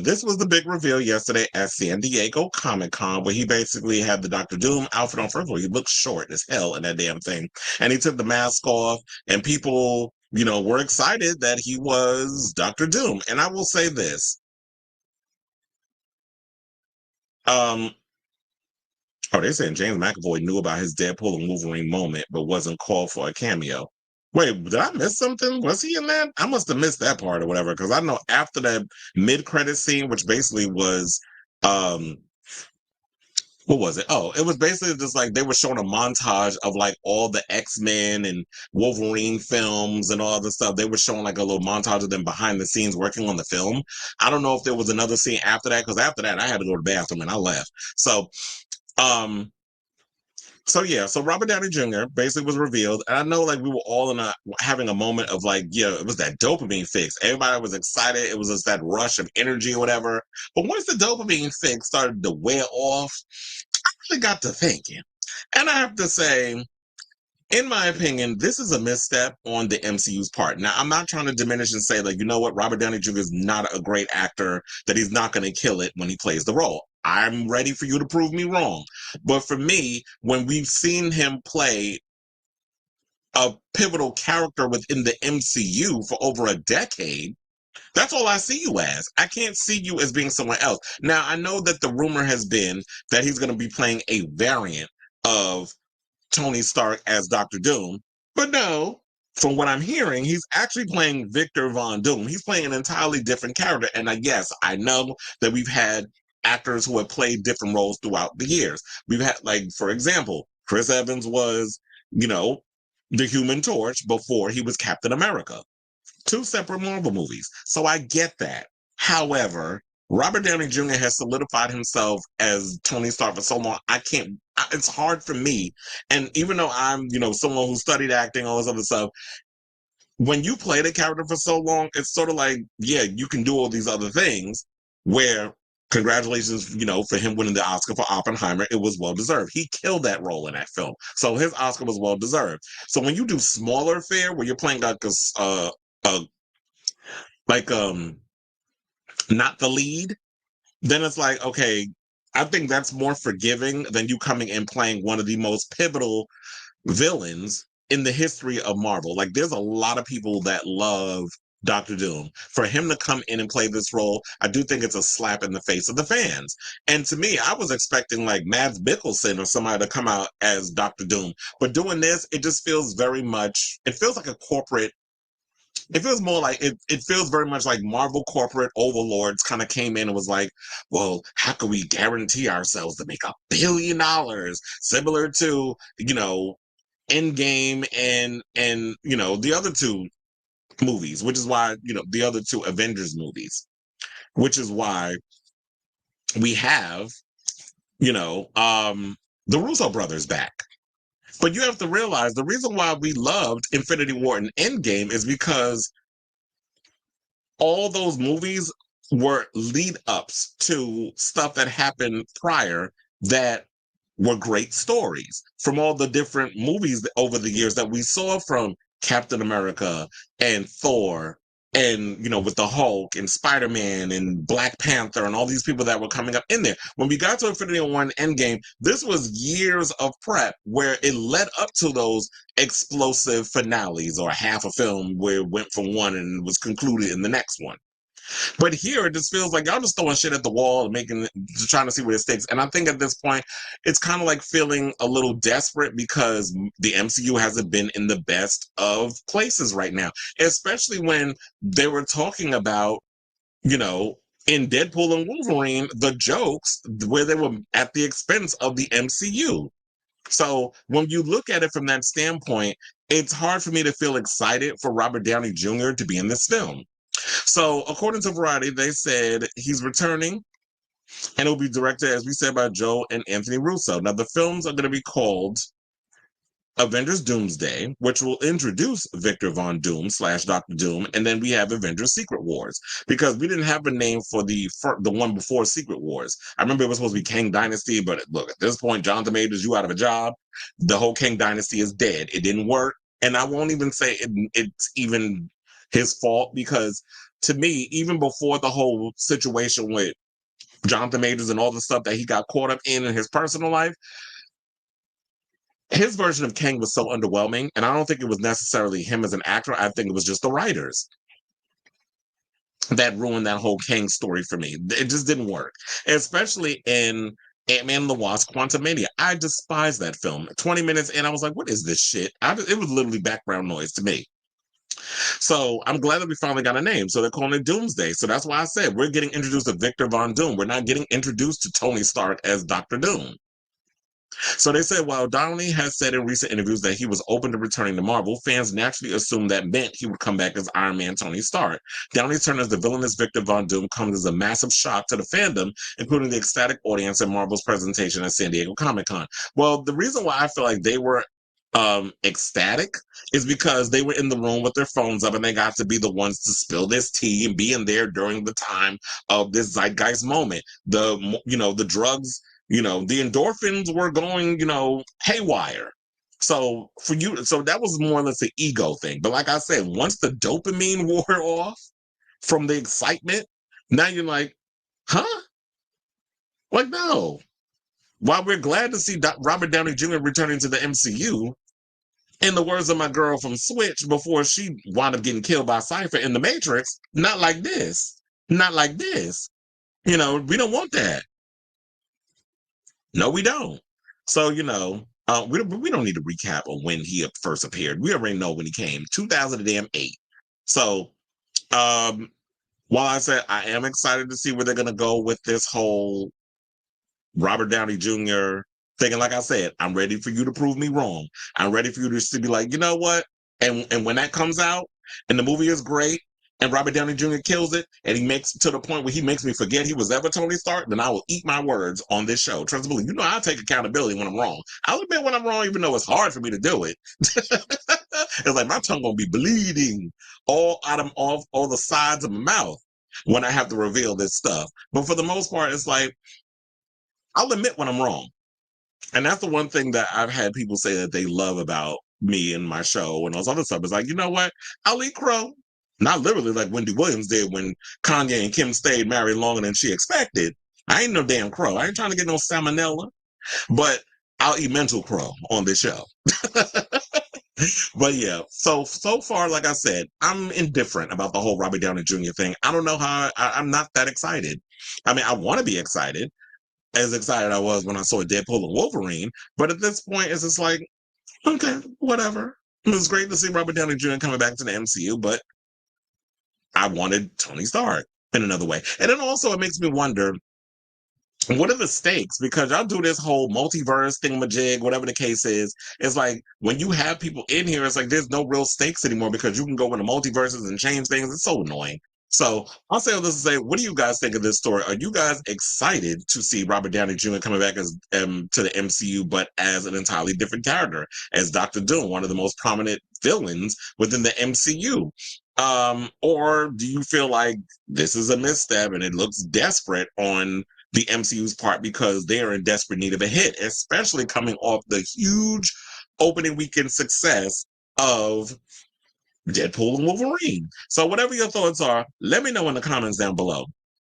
This was the big reveal yesterday at San Diego Comic-Con, where he basically had the Doctor Doom outfit on. First of all, he looked short as hell in that damn thing. And he took the mask off, and people, were excited that he was Doctor Doom. And I will say this. Um, oh, they're saying James McAvoy knew about his Deadpool and Wolverine moment, but wasn't called for a cameo. Wait, did I miss something? Was he in that? I must have missed that part or whatever, because I know after that mid-credit scene, which basically was um what was it? Oh, it was basically just like they were showing a montage of like all the X-Men and Wolverine films and all the stuff. They were showing like a little montage of them behind the scenes working on the film. I don't know if there was another scene after that, because after that I had to go to the bathroom and I left. Um so yeah, so Robert Downey Jr. basically was revealed, and I know like we were all having a moment of like, yeah, it was that dopamine fix. Everybody was excited. It was just that rush of energy or whatever. But once the dopamine fix started to wear off, I really got to thinking, and I have to say, in my opinion, this is a misstep on the MCU's part. Now, I'm not trying to diminish and say, like, you know what, Robert Downey Jr. is not a great actor, that he's not going to kill it when he plays the role. I'm ready for you to prove me wrong. But for me, when we've seen him play a pivotal character within the MCU for over a decade, that's all I see you as. I can't see you as being someone else. Now, I know that the rumor has been that he's going to be playing a variant of Tony Stark as Doctor Doom. But no, from what I'm hearing, he's actually playing Victor Von Doom. He's playing an entirely different character. And yes, I know that we've had actors who have played different roles throughout the years. We've had, like, for example, Chris Evans was, the Human Torch before he was Captain America. Two separate Marvel movies. So I get that. However, Robert Downey Jr. has solidified himself as Tony Stark for so long. It's hard for me. And even though I'm, someone who studied acting, all this other stuff, when you play the character for so long, it's sort of like, yeah, you can do all these other things where congratulations, for him winning the Oscar for Oppenheimer. It was well deserved. He killed that role in that film. So his Oscar was well deserved. So when you do smaller fare where you're playing like a like not the lead, then it's like, okay, I think that's more forgiving than you coming and playing one of the most pivotal villains in the history of Marvel. Like, there's a lot of people that love Doctor Doom. For him to come in and play this role, I do think it's a slap in the face of the fans. And to me, I was expecting like Mads Mikkelsen or somebody to come out as Doctor Doom. But doing this, it just feels very much, it feels like a corporate, it feels more like it feels very much like Marvel corporate overlords kind of came in and was like, well, how can we guarantee ourselves to make $1 billion, similar to, Endgame and the other two movies, which is why, the other two Avengers movies, which is why we have, the Russo brothers back. But you have to realize the reason why we loved Infinity War and Endgame is because all those movies were lead ups to stuff that happened prior that were great stories from all the different movies over the years that we saw, from Captain America and Thor and, with the Hulk and Spider-Man and Black Panther and all these people that were coming up in there. When we got to Infinity War and Endgame, this was years of prep where it led up to those explosive finales, or half a film where it went from one and was concluded in the next one. But here it just feels like y'all just throwing shit at the wall and trying to see where it sticks. And I think at this point, it's kind of like feeling a little desperate because the MCU hasn't been in the best of places right now, especially when they were talking about, in Deadpool and Wolverine, the jokes where they were at the expense of the MCU. So when you look at it from that standpoint, it's hard for me to feel excited for Robert Downey Jr. to be in this film. So, according to Variety, they said he's returning and it will be directed, as we said, by Joe and Anthony Russo. Now, the films are going to be called Avengers Doomsday, which will introduce Victor Von Doom / Dr. Doom, and then we have Avengers Secret Wars, because we didn't have a name for the one before Secret Wars. I remember it was supposed to be Kang Dynasty, but look, at this point, Jonathan Majors, you out of a job. The whole Kang Dynasty is dead. It didn't work, and I won't even say it's even his fault, because to me, even before the whole situation with Jonathan Majors and all the stuff that he got caught up in his personal life, his version of Kang was so underwhelming. And I don't think it was necessarily him as an actor. I think it was just the writers that ruined that whole Kang story for me. It just didn't work, especially in Ant-Man and the Wasp: Quantumania. I despise that film. 20 minutes in, I was like, what is this shit? It was literally background noise to me. So I'm glad that we finally got a name. So they're calling it Doomsday. So that's why I said we're getting introduced to Victor Von Doom. We're not getting introduced to Tony Stark as Dr. Doom. So they said while Downey has said in recent interviews that he was open to returning to Marvel, fans naturally assumed that meant he would come back as Iron Man Tony Stark. Downey's turn as the villainous Victor Von Doom comes as a massive shock to the fandom, including the ecstatic audience at Marvel's presentation at San Diego Comic-Con. Well, the reason why I feel like they were ecstatic is because they were in the room with their phones up and they got to be the ones to spill this tea and being there during the time of this zeitgeist moment. The drugs, the endorphins were going, haywire. So that was more or less an ego thing. But like I said, once the dopamine wore off from the excitement, now you're like, huh? Like, no. While we're glad to see Robert Downey Jr. returning to the MCU, in the words of my girl from Switch before she wound up getting killed by Cypher in the Matrix, not like this. Not like this. We don't want that. No, we don't. So, we don't need to recap on when he first appeared. We already know when he came, 2008. So, while I said I am excited to see where they're going to go with this whole Robert Downey Jr. thing, and like I said, I'm ready for you to prove me wrong. I'm ready for you to be like, you know what? And when that comes out, and the movie is great, and Robert Downey Jr. kills it, and he makes to the point where he makes me forget he was ever Tony Stark, then I will eat my words on this show. Trust me, I'll take accountability when I'm wrong. I'll admit when I'm wrong, even though it's hard for me to do it. It's like my tongue gonna be bleeding all the sides of my mouth when I have to reveal this stuff. But for the most part, it's like I'll admit when I'm wrong. And that's the one thing that I've had people say that they love about me and my show and those other stuff. Is like, you know what? I'll eat crow. Not literally like Wendy Williams did when Kanye and Kim stayed married longer than she expected. I ain't no damn crow. I ain't trying to get no salmonella. But I'll eat mental crow on this show. But yeah, so far, like I said, I'm indifferent about the whole Robert Downey Jr. thing. I don't know how I'm not that excited. I mean, I want to be excited, as excited I was when I saw Deadpool and Wolverine. But at this point, it's just like, okay, whatever. It was great to see Robert Downey Jr. coming back to the MCU, but I wanted Tony Stark in another way. And then also it makes me wonder, what are the stakes? Because y'all do this whole multiverse thingamajig, whatever the case is. It's like when you have people in here, it's like there's no real stakes anymore because you can go into multiverses and change things. It's so annoying. So I'll say all this to say, what do you guys think of this story? Are you guys excited to see Robert Downey Jr. coming back as to the MCU, but as an entirely different character, as Dr. Doom, one of the most prominent villains within the MCU? Or do you feel like this is a misstep and it looks desperate on the MCU's part because they are in desperate need of a hit, especially coming off the huge opening weekend success of Deadpool and Wolverine? So whatever your thoughts are, let me know in the comments down below.